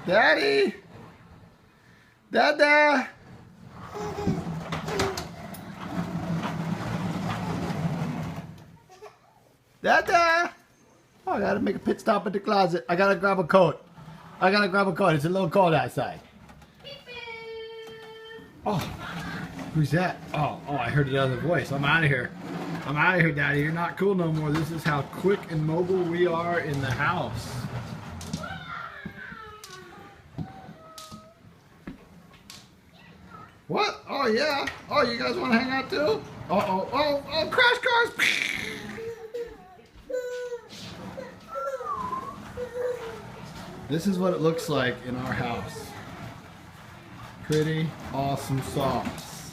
Daddy! Dada! Dada! Oh, I gotta make a pit stop at the closet. I gotta grab a coat. It's a little cold outside. Oh, who's that? Oh, I heard another voice. I'm out of here. I'm out of here, Daddy. You're not cool no more. This is how quick and mobile we are in the house. What? Oh, yeah. Oh, you guys want to hang out too? Oh, crash cars! This is what it looks like in our house. Pretty awesome sauce.